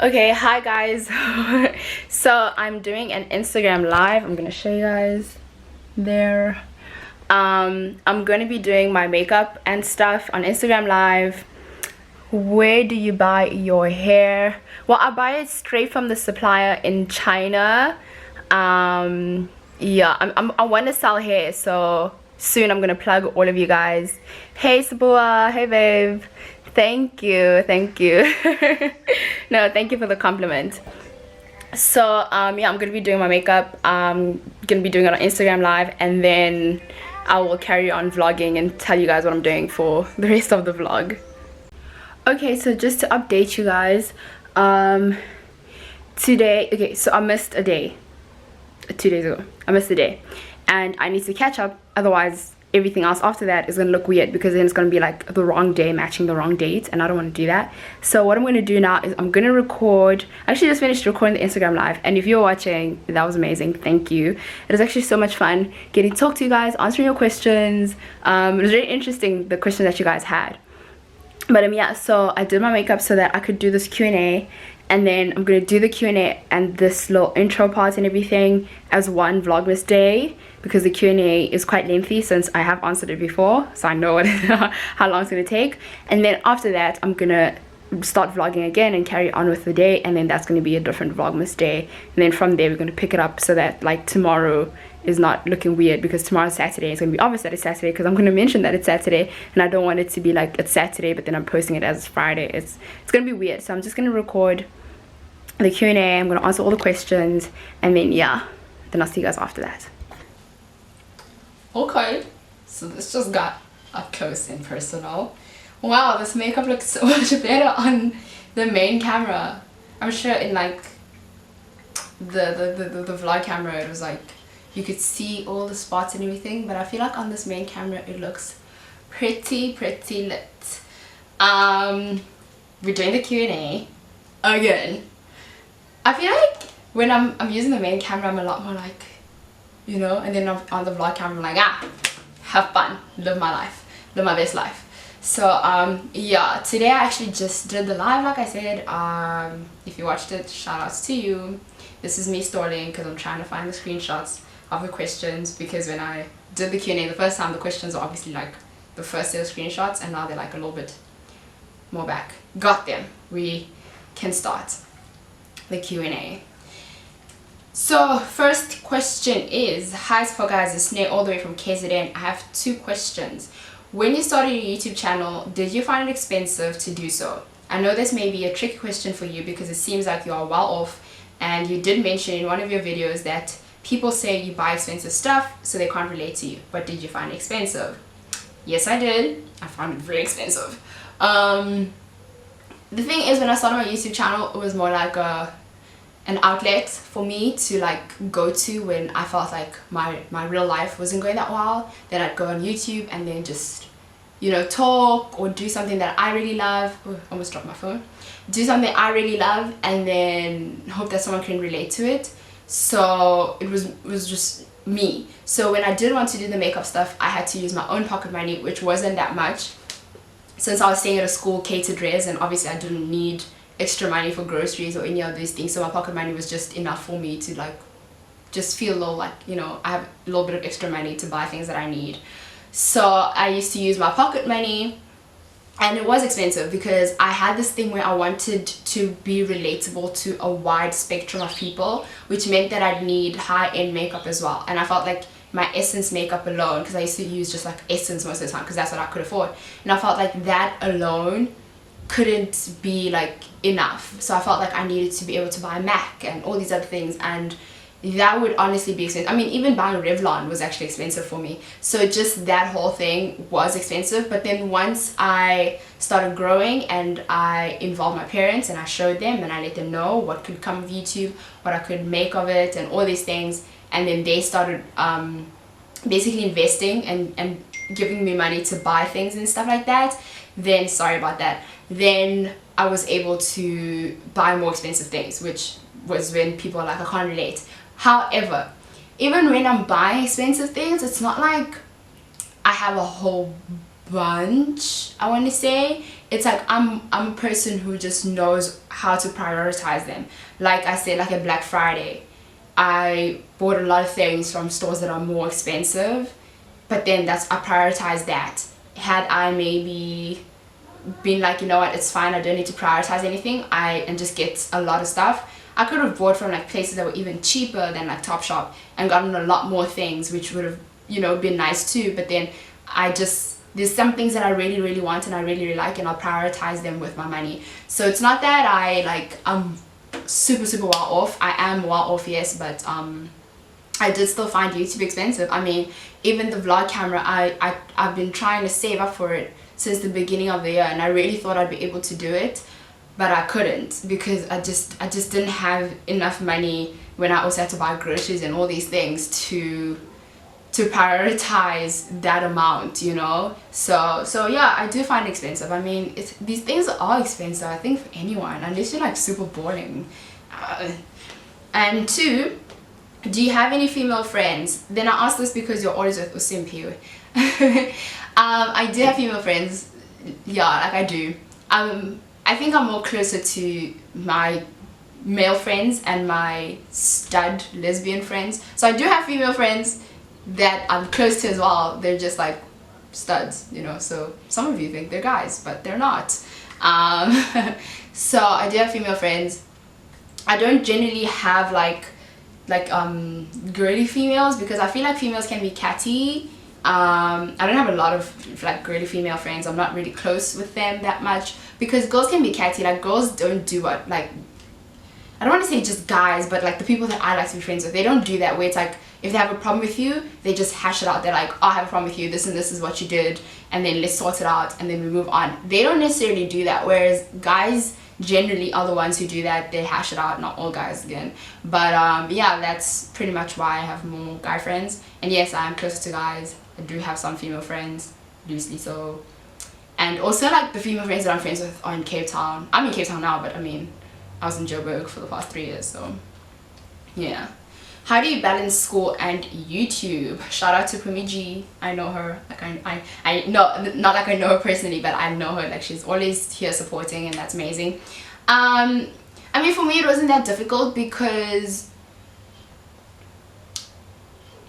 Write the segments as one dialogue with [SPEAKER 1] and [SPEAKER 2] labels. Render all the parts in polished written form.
[SPEAKER 1] Okay, hi guys. So I'm doing an Instagram live. I'm gonna show you guys there. I'm gonna be doing my makeup and stuff on Instagram live. Where do you buy your hair? Well, I buy it straight from the supplier in China. Yeah, I want to sell hair, so soon I'm gonna plug all of you guys. Hey Sabua, hey babe. Thank you, thank you. No, thank you for the compliment. So yeah, I'm gonna be doing my makeup. I'm gonna be doing it on Instagram live, and then I will carry on vlogging and tell you guys what I'm doing for the rest of the vlog. Okay, so just to update you guys, today, okay, so I missed a day 2 days ago. I missed a day and I need to catch up, otherwise everything else after that is gonna look weird, because then it's gonna be like the wrong day matching the wrong date, and I don't want to do that. So what I'm gonna do now is I'm gonna record. I actually just finished recording the Instagram live, and if you're watching, that was amazing. Thank you. It was actually so much fun getting to talk to you guys, answering your questions. It was very interesting, the questions that you guys had. But yeah, so I did my makeup so that I could do this Q&A, and then I'm gonna do the Q&A and this little intro part and everything as one Vlogmas day, because the Q&A is quite lengthy since I have answered it before, so I know how long it's gonna take. And then after that, I'm gonna start vlogging again and carry on with the day, and then that's going to be a different Vlogmas day, and then from there we're going to pick it up so that like tomorrow is not looking weird, because tomorrow's Saturday. It's going to be obvious that it's Saturday because I'm going to mention that it's Saturday, and I don't want it to be like it's Saturday but then I'm posting it as Friday. It's going to be weird. So I'm just going to record the Q&A. I'm going to answer all the questions, and then yeah, then I'll see you guys after that. Okay, so this just got up close and personal. Wow, this makeup looks so much better on the main camera. I'm sure in like the vlog camera it was like you could see all the spots and everything, but I feel like on this main camera it looks pretty lit. We're doing the Q&A again. I feel like when I'm using the main camera I'm a lot more like, you know, and then on the vlog camera I'm like, have fun, live my life, live my best life. So yeah, today I actually just did the live, like I said. If you watched it, shout outs to you. This is me stalling because I'm trying to find the screenshots of the questions, because when I did the Q&A the first time, the questions are obviously like the first set of screenshots, and now they're like a little bit more back. Got them. We can start the Q&A. So first question is, hi Sport guys, it's Sneh all the way from KZN. I have two questions. When you started your YouTube channel, did you find it expensive to do so? I know this may be a tricky question for you because it seems like you are well off, and you did mention in one of your videos that people say you buy expensive stuff so they can't relate to you, but did you find it expensive? Yes, I did. I found it very expensive. The thing is, when I started my YouTube channel, it was more like an outlet for me to like go to when I felt like my real life wasn't going that well. Then I'd go on YouTube and then just, you know, talk or do something that I really love. Ooh, almost dropped my phone. Do something I really love and then hope that someone can relate to it. So it was just me. So when I did want to do the makeup stuff, I had to use my own pocket money, which wasn't that much, since I was staying at a school catered res, and obviously I didn't need extra money for groceries or any of these things, so my pocket money was just enough for me to like just feel low, like, you know, I have a little bit of extra money to buy things that I need. So I used to use my pocket money, and it was expensive because I had this thing where I wanted to be relatable to a wide spectrum of people, which meant that I'd need high-end makeup as well. And I felt like my Essence makeup alone, because I used to use just like Essence most of the time because that's what I could afford, and I felt like that alone couldn't be like enough. So I felt like I needed to be able to buy MAC and all these other things, and that would honestly be expensive. I mean, even buying Revlon was actually expensive for me. So just that whole thing was expensive. But then once I started growing and I involved my parents and I showed them and I let them know what could come of YouTube, what I could make of it and all these things, and then they started basically investing and giving me money to buy things and stuff like that, then sorry about that, then I was able to buy more expensive things, which was when people are like, I can't relate. However, even when I'm buying expensive things, it's not like I have a whole bunch, I want to say. it's like I'm a person who just knows how to prioritize them. Like I said, like a Black Friday, I bought a lot of things from stores that are more expensive, but then I prioritize that. Had I maybe been like, you know what, it's fine, I don't need to prioritize anything, and just get a lot of stuff, I could have bought from like places that were even cheaper than like Topshop and gotten a lot more things, which would have, you know, been nice too. But then there's some things that I really want and I really like, and I'll prioritize them with my money. So it's not that I'm super well off. I am well off, yes, but I did still find YouTube expensive. I mean, even the vlog camera, I've been trying to save up for it since the beginning of the year, and I really thought I'd be able to do it, but I couldn't, because I just didn't have enough money when I also had to buy groceries and all these things to prioritize that amount, you know. So yeah, I do find it expensive. I mean, these things are expensive, I think, for anyone, unless you're like super boring. And two, do you have any female friends? Then I ask this because you're always with Usimpi. I do have female friends, yeah, like I do. I think I'm more closer to my male friends and my stud lesbian friends. So I do have female friends that I'm close to as well. They're just like studs, you know. So some of you think they're guys, but they're not. So I do have female friends. I don't generally have like girly females, because I feel like females can be catty. I don't have a lot of like girly female friends. I'm not really close with them that much, because girls can be catty. Like, girls don't do what, like, I don't want to say just guys, but like the people that I like to be friends with, they don't do that, where it's like, if they have a problem with you, they just hash it out. They're like, oh, I have a problem with you, this and this is what you did, and then let's sort it out, and then we move on. They don't necessarily do that, whereas guys generally are the ones who do that. They hash it out. Not all guys again, but yeah, that's pretty much why I have more guy friends. And yes, I am closer to guys. I do have some female friends, loosely so. And also, like, the female friends that I'm friends with are in Cape Town. I'm in Cape Town now, but I mean, I was in Joburg for the past 3 years, so yeah. How do you balance school and YouTube? Shout out to Pumiji. I know her. Like, I know, not like I know her personally, but I know her. Like, she's always here supporting, and that's amazing. I mean, for me, it wasn't that difficult, because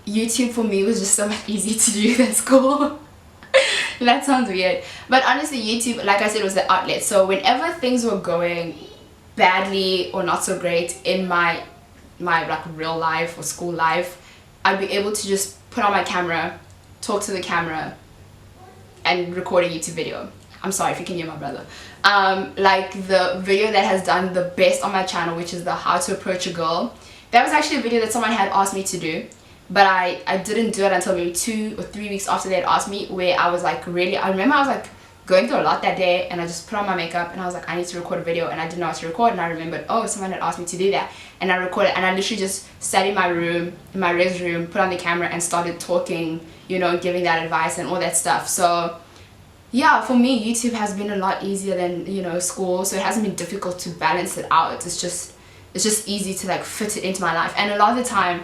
[SPEAKER 1] YouTube for me was just so much easier to do than school. That sounds weird, but honestly, YouTube, like I said, was the outlet. So whenever things were going badly or not so great in my like real life or school life, I'd be able to just put on my camera, talk to the camera, and record a YouTube video. I'm sorry if you can hear my brother. Like the video that has done the best on my channel, which is the how to approach a girl, that was actually a video that someone had asked me to do, but I didn't do it until maybe 2 or 3 weeks after they had asked me, where I was like, really, I remember I was like going through a lot that day, and I just put on my makeup and I was like, I need to record a video, and I didn't know how to record, and I remembered, oh, someone had asked me to do that, and I recorded, and I literally just sat in my room, in my res room, put on the camera and started talking, you know, giving that advice and all that stuff. So yeah, for me, YouTube has been a lot easier than, you know, school, so it hasn't been difficult to balance it out. It's just easy to like fit it into my life. And a lot of the time,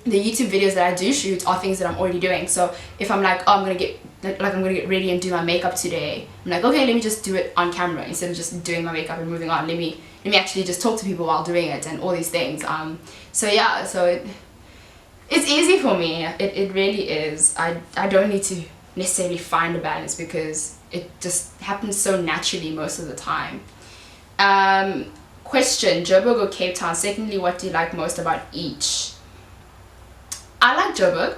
[SPEAKER 1] the YouTube videos that I do shoot are things that I'm already doing. So if I'm like, oh, I'm gonna get ready and do my makeup today, I'm like, okay, let me just do it on camera instead of just doing my makeup and moving on. Let me actually just talk to people while doing it and all these things. So yeah, so it's easy for me. It really is. I don't need to necessarily find a balance, because it just happens so naturally most of the time. Question, Joburg or Cape Town? Secondly, what do you like most about each? I like Joburg.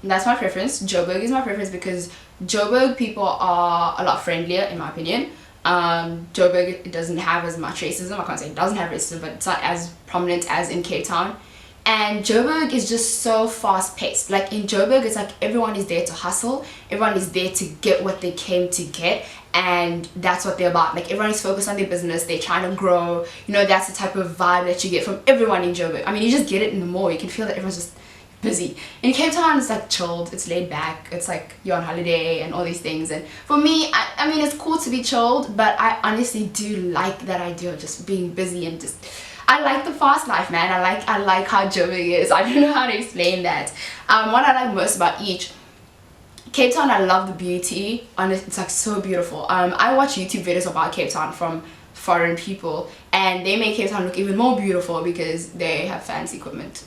[SPEAKER 1] That's my preference. Joburg is my preference because Joburg people are a lot friendlier, in my opinion. Joburg, it doesn't have as much racism. I can't say it doesn't have racism, but it's not as prominent as in Cape Town. And Joburg is just so fast paced. Like in Joburg, it's like everyone is there to hustle, everyone is there to get what they came to get, and that's what they're about. Like everyone is focused on their business, they're trying to grow, you know. That's the type of vibe that you get from everyone in Joburg. I mean, you just get it in the mall. You can feel that everyone's just busy. In Cape Town, it's like chilled, it's laid back, it's like you're on holiday and all these things. And for me, I mean, it's cool to be chilled, but I honestly do like that idea of just being busy and just, I like the fast life, man. I like how Joburg is. I don't know how to explain that. What I like most about each, Cape Town, I love the beauty and it's like so beautiful. I watch YouTube videos about Cape Town from foreign people, and they make Cape Town look even more beautiful because they have fancy equipment.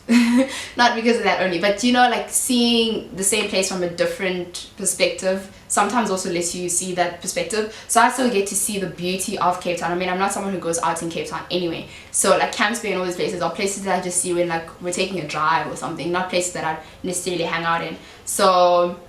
[SPEAKER 1] Not because of that only, but you know, like seeing the same place from a different perspective sometimes also lets you see that perspective. So I still get to see the beauty of Cape Town. I mean, I'm not someone who goes out in Cape Town anyway, so like Camps Bay and all these places are places that I just see when like we're taking a drive or something, not places that I necessarily hang out in. So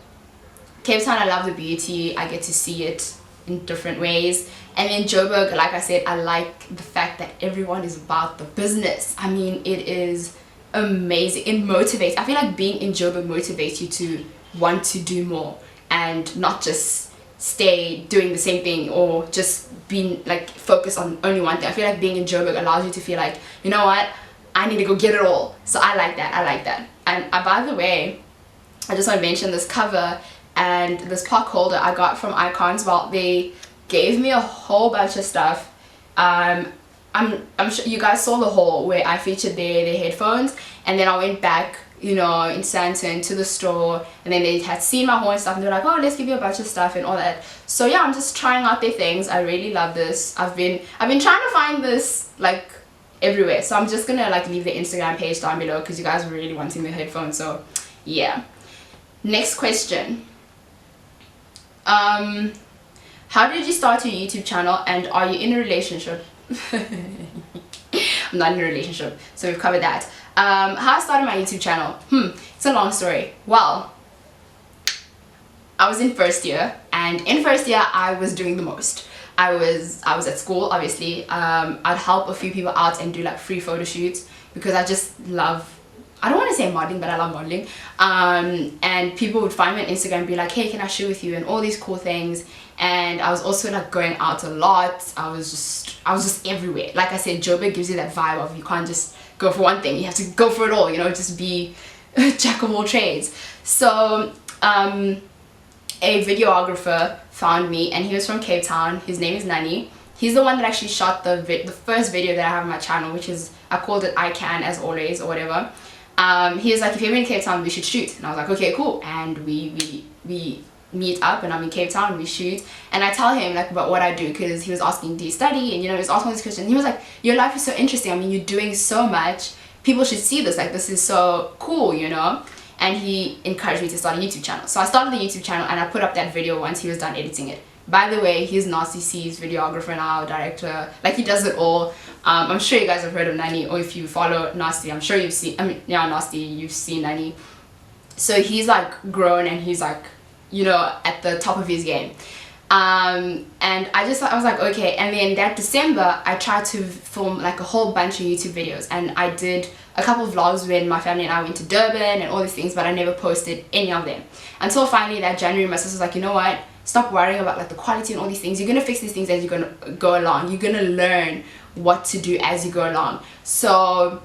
[SPEAKER 1] Cape Town, I love the beauty. I get to see it in different ways. And then Joburg, like I said, I like the fact that everyone is about the business. I mean, it is amazing. It motivates. I feel like being in Joburg motivates you to want to do more and not just stay doing the same thing or just being like focused on only one thing. I feel like being in Joburg allows you to feel like, you know what, I need to go get it all. So I like that. I like that. And by the way, I just want to mention this cover and this pock holder I got from Icons. Well, they gave me a whole bunch of stuff. I'm sure you guys saw the haul where I featured their headphones, and then I went back, you know, in Santon to the store, and then they had seen my haul and stuff, and they were like, oh, let's give you a bunch of stuff and all that. So yeah, I'm just trying out their things. I really love this. I've been trying to find this like everywhere, so I'm just gonna like leave the Instagram page down below because you guys were really wanting the headphones. So yeah. Next question. How did you start your YouTube channel, and are you in a relationship? I'm not in a relationship, so we've covered that. How I started my YouTube channel? It's a long story. Well, I was in first year, and in first year I was doing the most. I was at school, obviously. I'd help a few people out and do like free photo shoots because I just love, I don't want to say modeling, but I love modeling. And people would find me on Instagram and be like, hey, can I shoot with you, and all these cool things. And I was also like going out a lot. I was just everywhere. Like I said, Joburg gives you that vibe of you can't just go for one thing, you have to go for it all, you know, just be a jack of all trades. So a videographer found me, and he was from Cape Town. His name is Nani. He's the one that actually shot the first video that I have on my channel, which is, I called it I Can As Always or whatever. He was like, if you're in Cape Town, we should shoot. And I was like, okay, cool. And we meet up, and I'm in Cape Town, we shoot, and I tell him like about what I do, because he was asking, do you study? And you know, he was asking this question. He was like, your life is so interesting. I mean, you're doing so much. People should see this. Like, this is so cool, you know? And he encouraged me to start a YouTube channel. So I started the YouTube channel, and I put up that video once he was done editing it. By the way, he's Nasty C's videographer now, director, like he does it all. I'm sure you guys have heard of Nani, or if you follow Nasty, I'm sure you've seen, I mean, yeah, Nasty, you've seen Nani. So he's like grown, and he's like, you know, at the top of his game. And I was like, okay. And then that December I tried to film like a whole bunch of YouTube videos, and I did a couple of vlogs when my family and I went to Durban and all these things, but I never posted any of them until finally that January my sister was like, you know what, stop worrying about like the quality and all these things. You're gonna fix these things as you're gonna go along. You're gonna learn what to do as you go along. So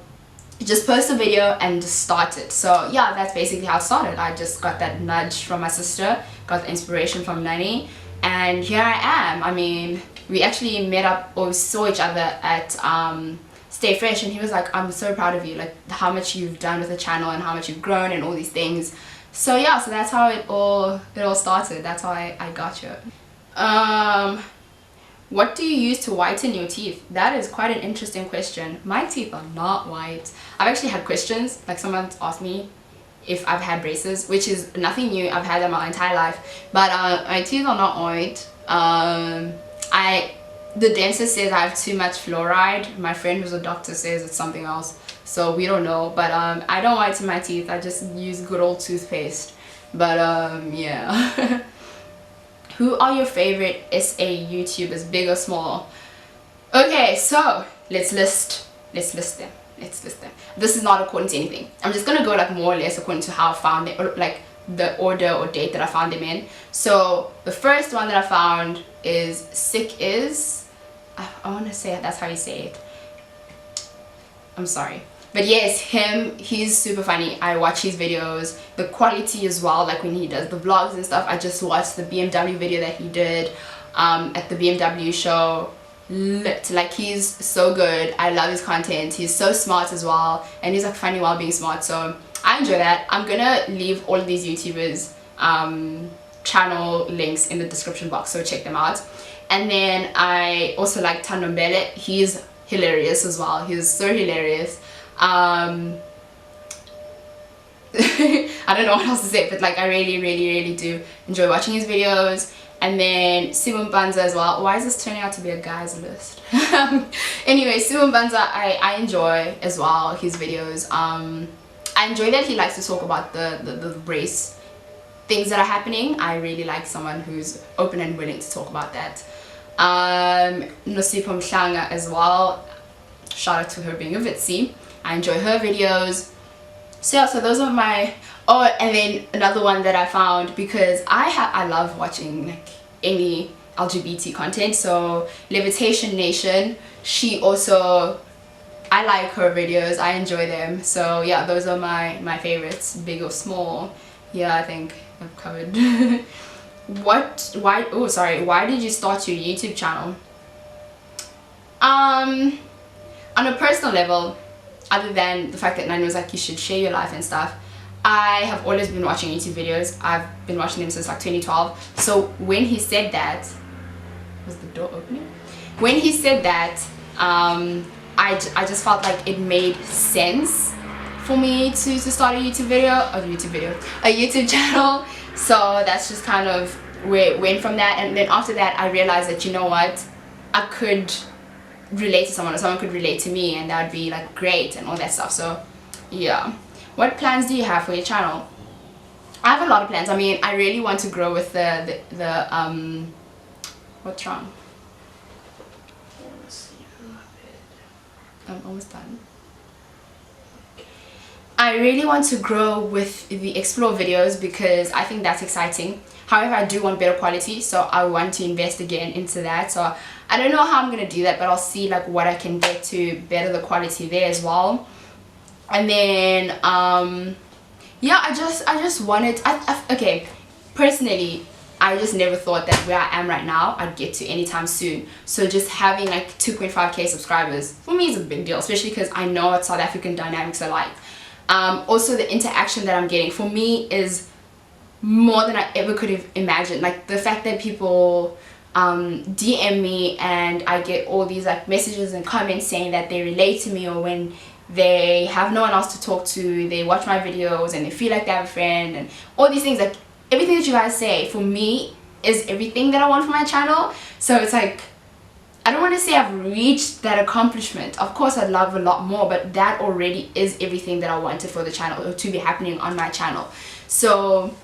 [SPEAKER 1] just post a video and just start it. So yeah, that's basically how it started. I just got that nudge from my sister, got the inspiration from Nani, and here I am. I mean, we actually met up, or we saw each other at Stay Fresh, and he was like, I'm so proud of you, like how much you've done with the channel and how much you've grown and all these things. So yeah, so that's how it all started. That's how I got you. What do you use to whiten your teeth? That is quite an interesting question. My teeth are not white. I've actually had questions, like someone's asked me if I've had braces, which is nothing new. I've had them my entire life, but my teeth are not white. The dentist says I have too much fluoride. My friend who's a doctor says it's something else, so we don't know. But I don't whiten my teeth. I just use good old toothpaste. But yeah. Who are your favorite SA YouTubers, big or small? Okay, so let's list them. This is not according to anything. I'm just gonna go like more or less according to how I found it, or like the order or date that I found them in. So the first one that I found is Sick Is. I want to say that's how you say it. I'm sorry. But yes, him, he's super funny. I watch his videos, the quality as well, like when he does the vlogs and stuff. I just watched the BMW video that he did at the BMW show. Like, he's so good. I love his content. He's so smart as well, and he's like funny while being smart, so I enjoy that. I'm gonna leave all of these YouTubers channel links in the description box, so check them out. And then I also like Tandombele. He's hilarious as well. He's so hilarious. I don't know what else to say, but like I really do enjoy watching his videos. And then Simon Banza as well. Why is this turning out to be a guy's list? Anyway, Simon Banza, I enjoy as well his videos. I enjoy that he likes to talk about the race things that are happening. I really like someone who's open and willing to talk about that. Nosipho Mhlanga as well. Shout out to her being a Vitsi. I enjoy her videos. So yeah, so those are my... Oh, and then another one that I found, because I love watching like any LGBT content. So Levitation Nation, she also, I like her videos, I enjoy them. So yeah, those are my favorites, big or small. Yeah, I think I've covered. Why did you start your YouTube channel? On a personal level, other than the fact that Nani was like, you should share your life and stuff, I have always been watching YouTube videos. I've been watching them since like 2012. So when he said that, was the door opening? When he said that, I just felt like it made sense for me to start a YouTube channel. So that's just kind of where it went from that. And then after that, I realized that, you know what, I could relate to someone, or someone could relate to me, and that would be like great and all that stuff. So yeah. What plans do you have for your channel? I have a lot of plans. I mean, I really want to grow with the what's wrong? I'm almost done. I really want to grow with the explore videos because I think that's exciting. However, I do want better quality, so I want to invest again into that. So I don't know how I'm gonna do that, but I'll see like what I can get to better the quality there as well. And then yeah, I just wanted, okay, personally, I just never thought that where I am right now I'd get to anytime soon. So just having like 2.5k subscribers for me is a big deal, especially because I know what South African dynamics are like. Also the interaction that I'm getting for me is more than I ever could have imagined. Like the fact that people DM me and I get all these like messages and comments saying that they relate to me, or when they have no one else to talk to, they watch my videos and they feel like they have a friend, and all these things, like everything that you guys say for me is everything that I want for my channel. So it's like, I don't want to say I've reached that accomplishment. Of course I'd love a lot more, but that already is everything that I wanted for the channel, or to be happening on my channel. So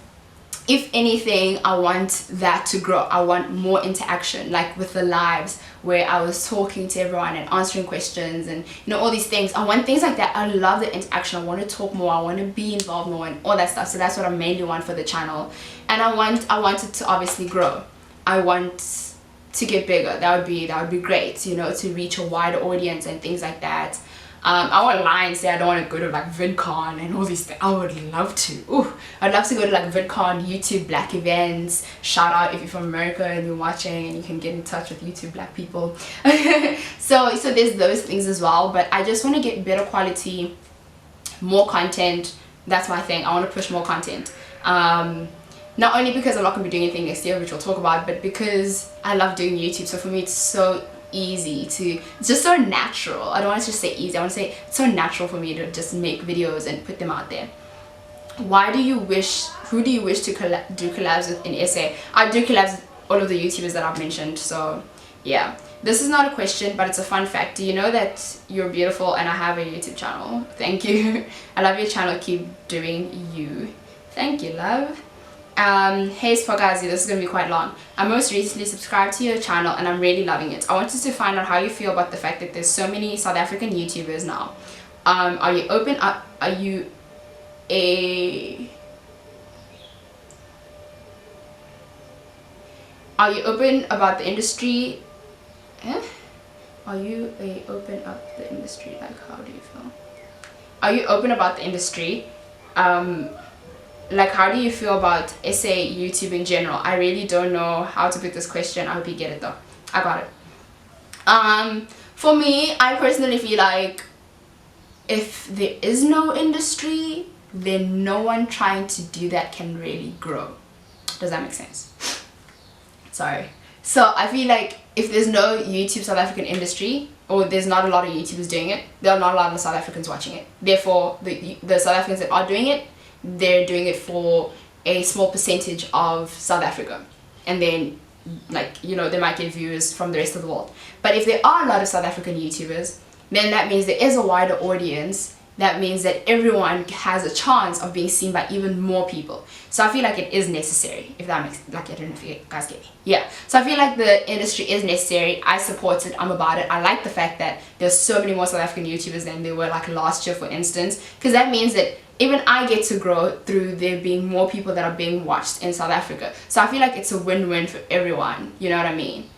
[SPEAKER 1] if anything, I want that to grow. I want more interaction, like with the lives where I was talking to everyone and answering questions and, you know, all these things. I want things like that. I love the interaction. I want to talk more. I want to be involved more and all that stuff. So that's what I mainly want for the channel. And I want it to obviously grow. I want to get bigger. That would be great, you know, to reach a wider audience and things like that. I won't lie and say I don't want to go to like VidCon and all these things. I would love to. Ooh, I'd love to go to like VidCon, YouTube Black events. Shout out if you're from America and you're watching and you can get in touch with YouTube Black people. so there's those things as well. But I just want to get better quality, more content. That's my thing. I want to push more content. Not only because I'm not going to be doing anything next year, which we'll talk about, but because I love doing YouTube. So for me, it's so easy to, it's just so natural. I don't want to just say easy, I want to say it's so natural for me to just make videos and put them out there. Who do you wish to do collabs with in SA? I do collabs with all of the YouTubers that I've mentioned. So yeah, this is not a question, but it's a fun fact. Do you know that you're beautiful and I have a YouTube channel? Thank you. I love your channel. Keep doing you. Thank you, love. Hey Spagazi, this is going to be quite long. I most recently subscribed to your channel and I'm really loving it. I wanted to find out how you feel about the fact that there's so many South African YouTubers now. Are you open about the industry? Are you open up the industry? Like, how do you feel? Are you open about the industry? Like, how do you feel about SA YouTube in general? I really don't know how to put this question. I hope you get it though. I got it. For me, I personally feel like if there is no industry, then no one trying to do that can really grow. Does that make sense? Sorry. So I feel like if there's no YouTube South African industry, or there's not a lot of YouTubers doing it, there are not a lot of South Africans watching it. Therefore, the South Africans that are doing it, they're doing it for a small percentage of South Africa. And then, like, you know, they might get viewers from the rest of the world. But if there are a lot of South African YouTubers, then that means there is a wider audience. That means that everyone has a chance of being seen by even more people. So I feel like it is necessary, if that makes, like, I don't know if you guys get me. Yeah, so I feel like the industry is necessary. I support it, I'm about it. I like the fact that there's so many more South African YouTubers than there were like last year, for instance, because that means that even I get to grow through there being more people that are being watched in South Africa. So I feel like it's a win-win for everyone, you know what I mean?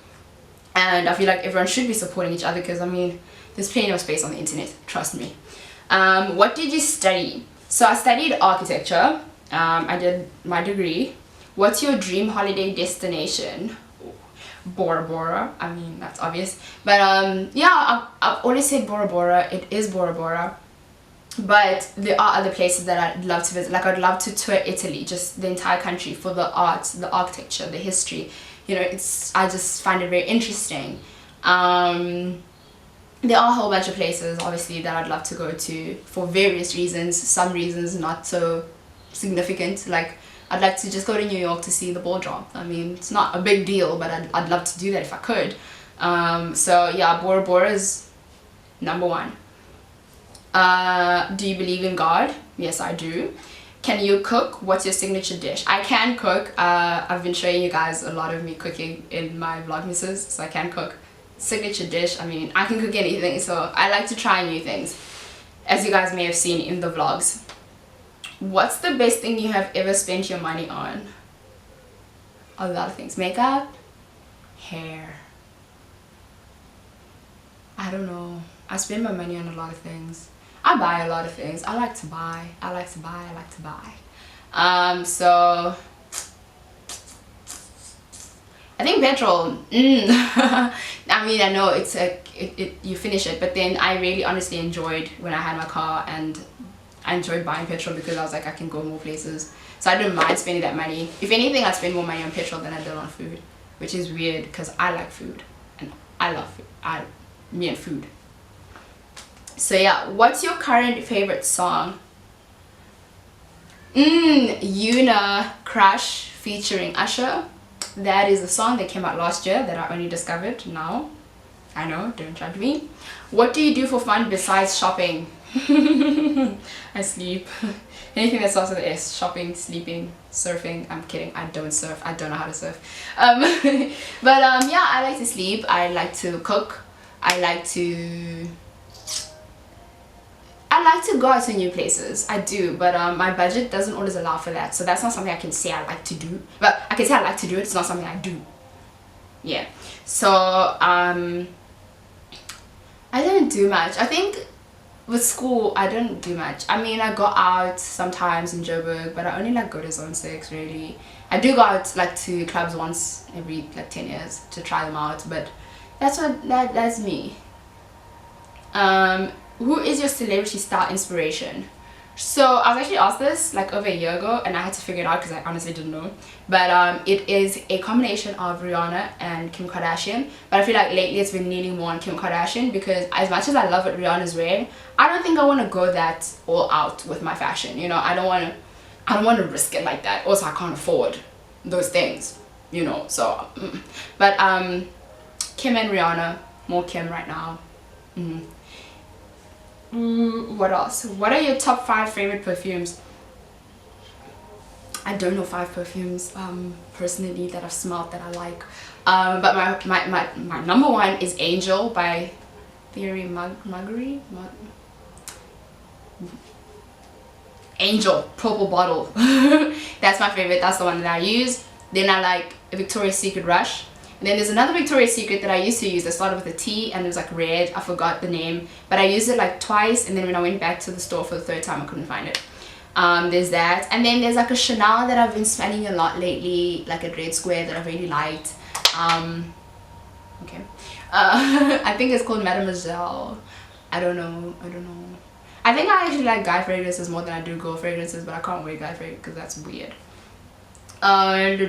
[SPEAKER 1] And I feel like everyone should be supporting each other, because I mean, there's plenty of space on the internet, trust me. What did you study? So I studied architecture. I did my degree. What's your dream holiday destination? Bora Bora. I mean, that's obvious. But yeah, I've always said Bora Bora. It is Bora Bora. But there are other places that I'd love to visit. Like, I'd love to tour Italy, just the entire country, for the art, the architecture, the history. You know, I just find it very interesting. There are a whole bunch of places, obviously, that I'd love to go to for various reasons. Some reasons not so significant. Like, I'd like to just go to New York to see the ball drop. I mean, it's not a big deal, but I'd love to do that if I could. So yeah, Bora Bora is number one. Do you believe in God? Yes, I do. Can you cook? What's your signature dish? I can cook. I've been showing you guys a lot of me cooking in my Vlogmases, so I can cook. Signature dish, I mean, I can cook anything, so I like to try new things, as you guys may have seen in the vlogs. What's the best thing you have ever spent your money on? A lot of things. Makeup, hair. I don't know. I spend my money on a lot of things. I buy a lot of things. I like to buy. So I think petrol. I mean, I know it's you finish it, but then I really honestly enjoyed when I had my car, and I enjoyed buying petrol because I was like, I can go more places. So I don't mind spending that money. If anything, I spend more money on petrol than I do on food, which is weird because I like food and I love food. Me and food. So yeah, what's your current favorite song? Yuna Crush featuring Usher. That is a song that came out last year that I only discovered now. I know, don't judge me. What do you do for fun besides shopping? I sleep. Anything that starts with an S. Shopping, sleeping, surfing. I'm kidding, I don't surf. I don't know how to surf. Yeah, I like to sleep. I like to cook. I like to go out to new places. I do, but my budget doesn't always allow for that, so that's not something I can say I like to do. But I can say I like to do it, it's not something I do. Yeah, so I don't do much. I think with school I don't do much. I mean, I go out sometimes in Joburg, but I only like go to Zone 6 really. I do go out like to clubs once every like 10 years to try them out, but that's me. Who is your celebrity star inspiration? So I was actually asked this like over a year ago, and I had to figure it out because I honestly didn't know. But it is a combination of Rihanna and Kim Kardashian. But I feel like lately it's been leaning more on Kim Kardashian, because as much as I love what Rihanna's wearing, I don't think I want to go that all out with my fashion. You know, I don't want to risk it like that. Also, I can't afford those things. You know, so but Kim and Rihanna, more Kim right now. What else? What are your top 5 favorite perfumes? I don't know 5 perfumes personally that I've smelled that I like, but my number 1 is Angel by Thierry Muggery. Angel, purple bottle. That's my favorite. That's the one that I use. Then I like Victoria's Secret Rush. And then there's another Victoria's Secret that I used to use that started with a T and it was like red. I forgot the name, but I used it like twice, and then when I went back to the store for the 3rd time I couldn't find it. There's that, and then there's like a Chanel that I've been smelling a lot lately, like a red square that I really liked. Okay. I think it's called Mademoiselle. I don't know. I think I actually like guy fragrances more than I do girl fragrances, but I can't wear guy fragrances because that's weird. What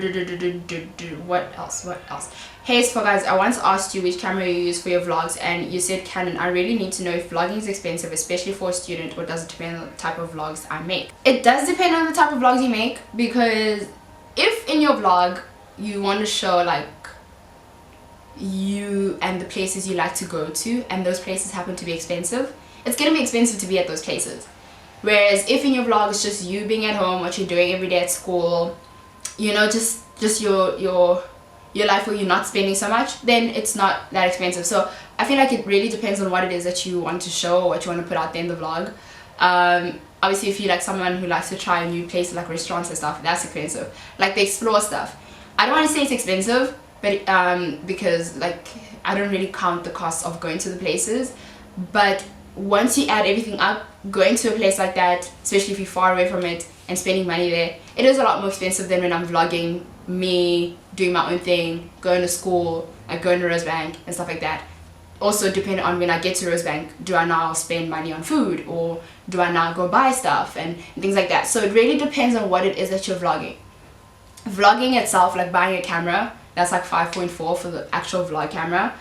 [SPEAKER 1] else? Hey, so guys, I once asked you which camera you use for your vlogs, and you said Canon. I really need to know if vlogging is expensive, especially for a student, or does it depend on the type of vlogs I make? It does depend on the type of vlogs you make, because if in your vlog you want to show like you and the places you like to go to, and those places happen to be expensive, it's gonna be expensive to be at those places. Whereas if in your vlog it's just you being at home, what you're doing every day at school, you know, just your life where you're not spending so much, then it's not that expensive. So I feel like it really depends on what it is that you want to show or what you want to put out there in the vlog. Obviously if you're like someone who likes to try new places like restaurants and stuff, that's expensive. Like the explore stuff, I don't want to say it's expensive, but because like I don't really count the cost of going to the places, but once you add everything up, going to a place like that, especially if you're far away from it and spending money there, it is a lot more expensive than when I'm vlogging me doing my own thing, going to school, like going to Rosebank and stuff like that. Also depending on when I get to Rosebank, do I now spend money on food, or do I now go buy stuff and things like that. So it really depends on what it is that you're vlogging. Vlogging itself, like buying a camera, that's like 5.4 for the actual vlog camera.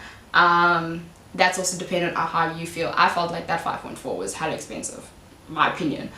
[SPEAKER 1] That's also dependent on how you feel. I felt like that 5.4 was hella expensive, in my opinion.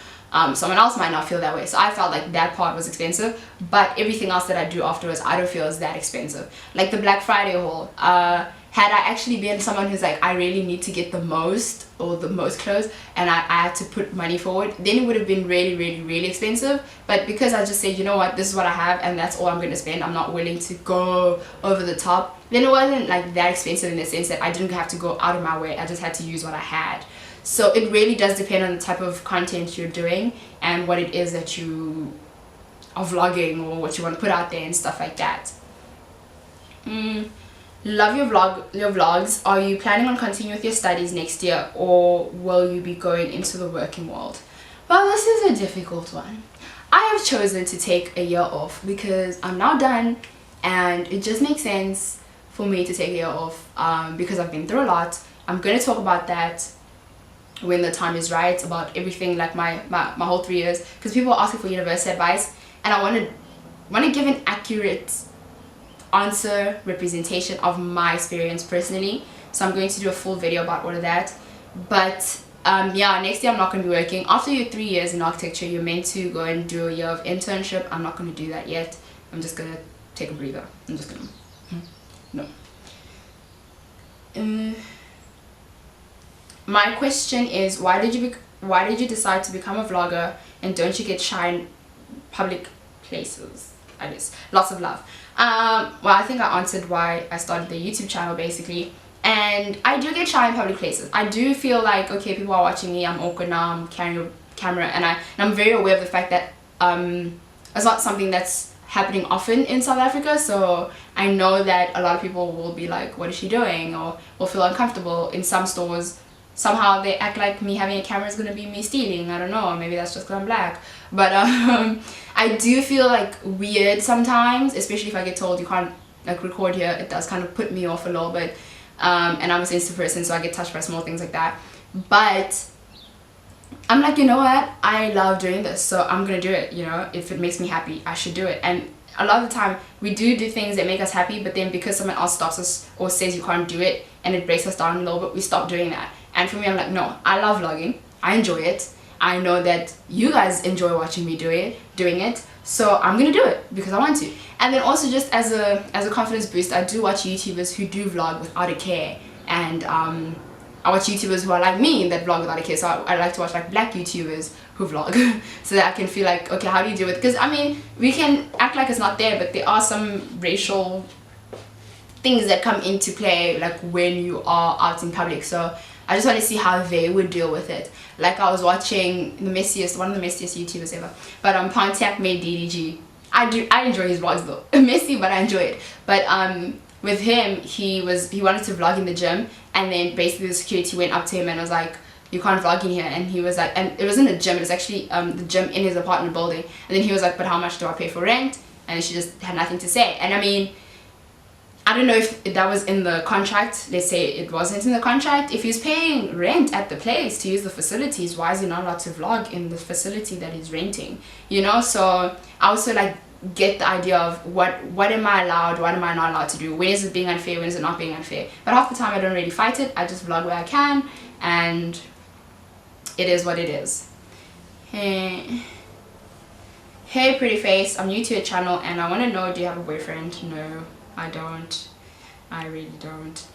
[SPEAKER 1] Someone else might not feel that way, so I felt like that part was expensive, but everything else that I do afterwards I don't feel is that expensive. Like the Black Friday haul, had I actually been someone who's like, I really need to get the most clothes, and I had to put money forward, then it would have been really expensive. But because I just said, you know what, this is what I have and that's all I'm going to spend, I'm not willing to go over the top, then it wasn't like that expensive in the sense that I didn't have to go out of my way, I just had to use what I had. So it really does depend on the type of content you're doing and what it is that you are vlogging or what you want to put out there and stuff like that. Love your vlogs. Are you planning on continuing with your studies next year, or will you be going into the working world? Well, this is a difficult one. I have chosen to take a year off because I'm now done, and it just makes sense for me to take a year off because I've been through a lot. I'm going to talk about that when the time is right, about everything, like my whole 3 years, because people are asking for university advice, and I want to give an accurate answer, representation of my experience personally. So I'm going to do a full video about all of that. But yeah, next year I'm not going to be working. After your 3 years in architecture, you're meant to go and do a year of internship. I'm not going to do that yet. I'm just going to take a breather. I'm just going to no. My question is, why did you decide to become a vlogger, and don't you get shy in public places? I guess lots of love. Well, I think I answered why I started the YouTube channel basically, and I do get shy in public places. I do feel like, okay, people are watching me, I'm awkward now, I'm carrying a camera, and I'm very aware of the fact that it's not something that's happening often in South Africa. So I know that a lot of people will be like, what is she doing, or will feel uncomfortable. In some stores, somehow they act like me having a camera is going to be me stealing. I don't know, maybe that's just because I'm black. But I do feel like weird sometimes, especially if I get told you can't like record here. It does kind of put me off a little bit, and I'm a sensitive person, so I get touched by small things like that. But I'm like, you know what, I love doing this, so I'm gonna do it. You know, if it makes me happy, I should do it. And a lot of the time we do things that make us happy, but then because someone else stops us or says you can't do it and it breaks us down a little bit, we stop doing that. And for me, I'm like, no, I love vlogging, I enjoy it, I know that you guys enjoy watching me doing it, so I'm gonna do it because I want to. And then also, just as a confidence boost, I do watch YouTubers who do vlog without a care, and I watch YouTubers who are like me that vlog without a care. So I like to watch like black YouTubers who vlog so that I can feel like, okay, how do you do it? Because I mean, we can act like it's not there, but there are some racial things that come into play like when you are out in public. So I just want to see how they would deal with it. Like I was watching one of the messiest YouTubers ever, but Pontiac made DDG. I enjoy his vlogs though. Messy, but I enjoy it. But with him, he wanted to vlog in the gym, and then basically the security went up to him and was like, you can't vlog in here. And he was like, and it wasn't a gym, it was actually the gym in his apartment building. And then he was like, but how much do I pay for rent? And she just had nothing to say. And I mean, I don't know if that was in the contract. Let's say it wasn't in the contract. If he's paying rent at the place to use the facilities, why is he not allowed to vlog in the facility that he's renting? You know, so I also like get the idea of what am I allowed, what am I not allowed to do, when is it being unfair, when is it not being unfair. But half the time I don't really fight it. I just vlog where I can, and it is what it is. Hey pretty face, I'm new to your channel and I want to know, do you have a boyfriend? No, I don't. I really don't.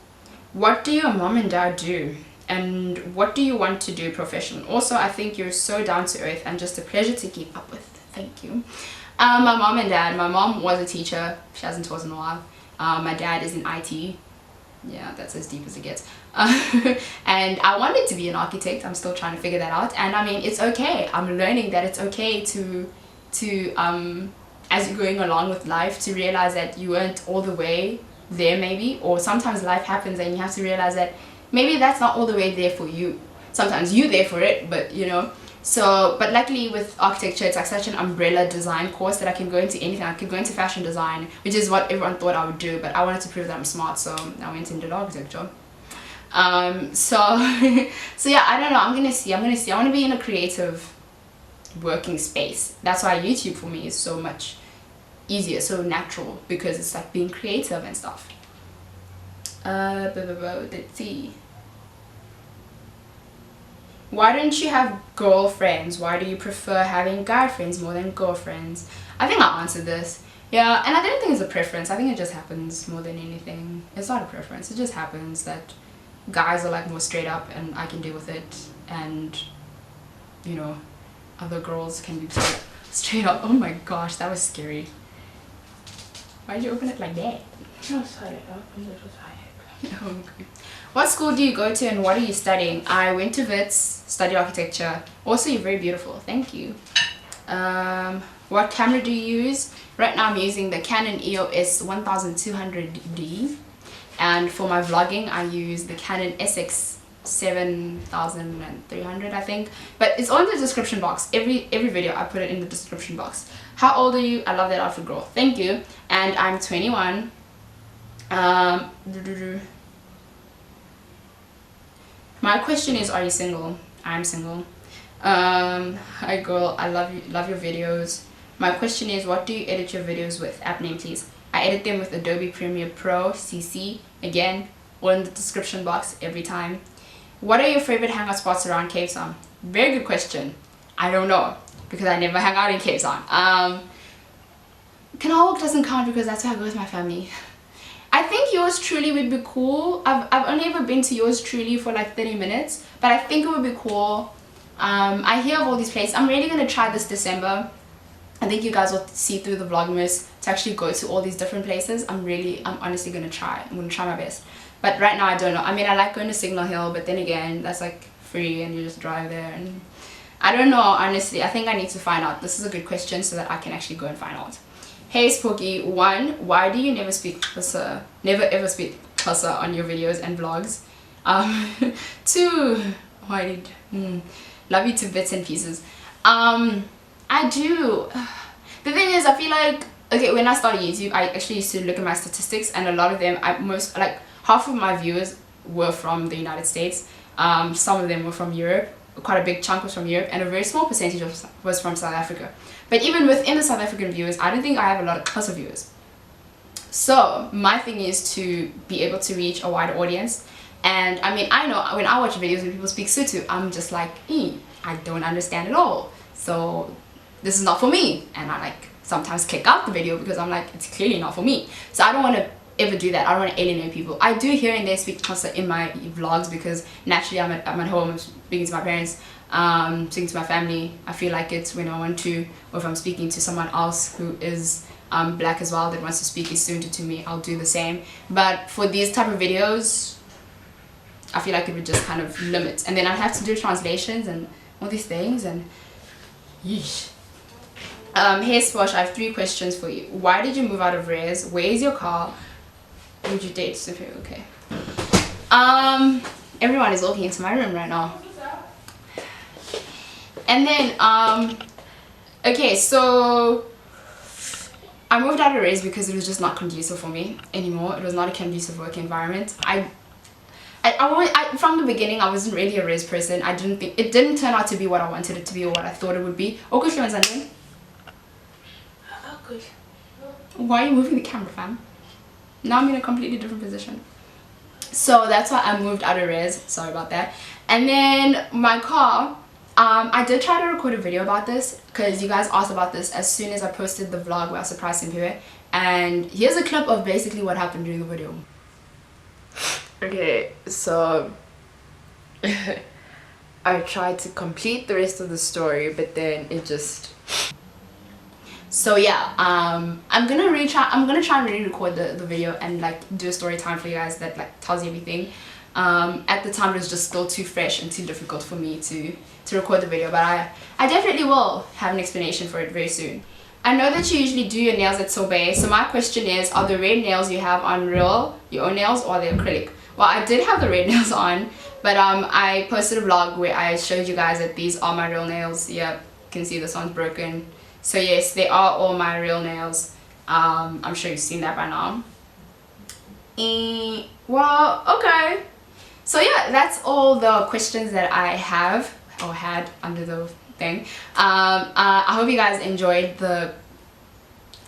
[SPEAKER 1] What do your mom and dad do? And what do you want to do professionally? Also, I think you're so down to earth and just a pleasure to keep up with. Thank you. My mom and dad. My mom was a teacher. She hasn't taught in a while. My dad is in IT. Yeah, that's as deep as it gets. And I wanted to be an architect. I'm still trying to figure that out. And I mean, it's okay. I'm learning that it's okay to as you're going along with life, to realize that you weren't all the way there maybe, or sometimes life happens and you have to realize that maybe that's not all the way there for you. Sometimes you're there for it, but you know. So, but luckily with architecture, it's like such an umbrella design course that I can go into anything. I could go into fashion design, which is what everyone thought I would do, but I wanted to prove that I'm smart, so I went into architecture. So yeah, I don't know. I'm gonna see. I want to be in a creative working space. That's why YouTube for me is so much easier, so natural, because it's like being creative and stuff. Let's see. Why don't you have girlfriends? Why do you prefer having guy friends more than girlfriends? I think I answered this. Yeah, and I don't think it's a preference. I think it just happens more than anything. It's not a preference. It just happens that guys are like more straight up and I can deal with it, and you know, other girls can be straight up. Oh my gosh, that was scary. Why did you open it like that?
[SPEAKER 2] No, sorry, I'm a little tired.
[SPEAKER 1] Okay. What school do you go to and what are you studying? I went to Wits, studied architecture. Also, you're very beautiful. Thank you. What camera do you use? Right now I'm using the Canon EOS 1200D, and for my vlogging I use the Canon SX 7300, I think, but it's on the description box. Every video I put it in the description box. How old are you? I love that outfit, girl. Thank you. And I'm 21. My question is, are you single? I'm single. Hi girl, I love your videos. My question is, what do you edit your videos with? App name please. I edit them with Adobe Premiere Pro CC. Again, all in the description box every time. What are your favorite hangout spots around Cape Town? Very good question. I don't know, because I never hang out in Cape Town. Canal Walk doesn't count because that's where I go with my family. I think yours truly would be cool. I've only ever been to yours truly for like 30 minutes, but I think it would be cool. I hear of all these places. I'm really gonna try this December. I think you guys will see through the Vlogmas to actually go to all these different places. I'm honestly gonna try. I'm gonna try my best. But right now I don't know. I mean, I like going to Signal Hill, but then again, that's like free and you just drive there, and I don't know, honestly. I think I need to find out. This is a good question so that I can actually go and find out. Hey Spooky, 1, why do you never speak Xhosa? Never ever speak Xhosa on your videos and vlogs? 2, why did love you to bits and pieces. I do. The thing is, I feel like, okay, when I started YouTube, I actually used to look at my statistics, and a lot of them, half of my viewers were from the United States. Some of them were from Europe. Quite a big chunk was from Europe, and a very small percentage was from South Africa. But even within the South African viewers, I don't think I have a lot of Xhosa viewers. So my thing is to be able to reach a wider audience. And I mean, I know when I watch videos when people speak Sotho, I'm just like, I don't understand at all. So this is not for me. And I like sometimes kick out the video because I'm like, it's clearly not for me. So I don't want to ever do that. I don't want to alienate people. I do here and there speak Xhosa in my vlogs because naturally I'm at home, I'm speaking to my parents, speaking to my family. I feel like it's when I want to, or if I'm speaking to someone else who is black as well that wants to speak Isuntu to me, I'll do the same. But for these type of videos, I feel like it would just kind of limit, and then I'd have to do translations and all these things, and yeesh. Hey Sposh, I have 3 questions for you. Why did you move out of Res? Where is your car? Would you date Sophia? Okay. Everyone is walking into my room right now. And then okay, so I moved out of Res because it was just not conducive for me anymore. It was not a conducive work environment. From the beginning, I wasn't really a Res person. I didn't think it didn't turn out to be what I wanted it to be or what I thought it would be. Okay, good. Why are you moving the camera, fam? Now I'm in a completely different position. So that's why I moved out of res. Sorry about that. And then my car, I did try to record a video about this because you guys asked about this as soon as I posted the vlog where I surprised Cynthia. And here's a clip of basically what happened during the video.
[SPEAKER 3] Okay, so I tried to complete the rest of the story, but then it just...
[SPEAKER 1] So yeah, I'm gonna try and re-record the video and like do a story time for you guys that like tells you everything. At the time it was just still too fresh and too difficult for me to record the video, but I definitely will have an explanation for it very soon. I know that you usually do your nails at Sorbet, so my question is, are the red nails you have on real, your own nails, or are they acrylic? Well, I did have the red nails on, but I posted a vlog where I showed you guys that these are my real nails. Yeah, you can see this one's broken. So yes, they are all my real nails. I'm sure you've seen that by now. Well, okay. So yeah, that's all the questions that I have or had under the thing. I hope you guys enjoyed the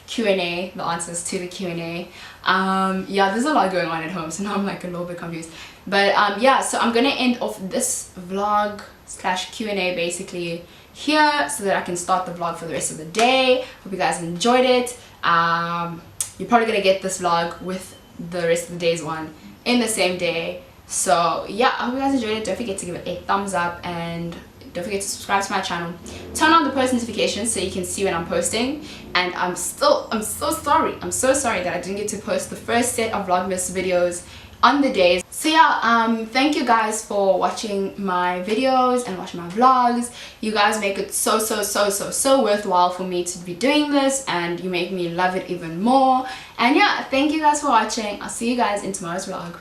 [SPEAKER 1] Q&A, the answers to the Q&A. Yeah, there's a lot going on at home, so now I'm like a little bit confused. But yeah, so I'm gonna end off this vlog / Q&A basically here so that I can start the vlog for the rest of the day. Hope you guys enjoyed it. You're probably gonna get this vlog with the rest of the day's one in the same day. So yeah, I hope you guys enjoyed it. Don't forget to give it a thumbs up and don't forget to subscribe to my channel. Turn on the post notifications so you can see when I'm posting. And I'm so sorry that I didn't get to post the first set of Vlogmas videos on the days. So yeah, thank you guys for watching my videos and watching my vlogs. You guys make it so worthwhile for me to be doing this, and you make me love it even more. And yeah, thank you guys for watching. I'll see you guys in tomorrow's vlog.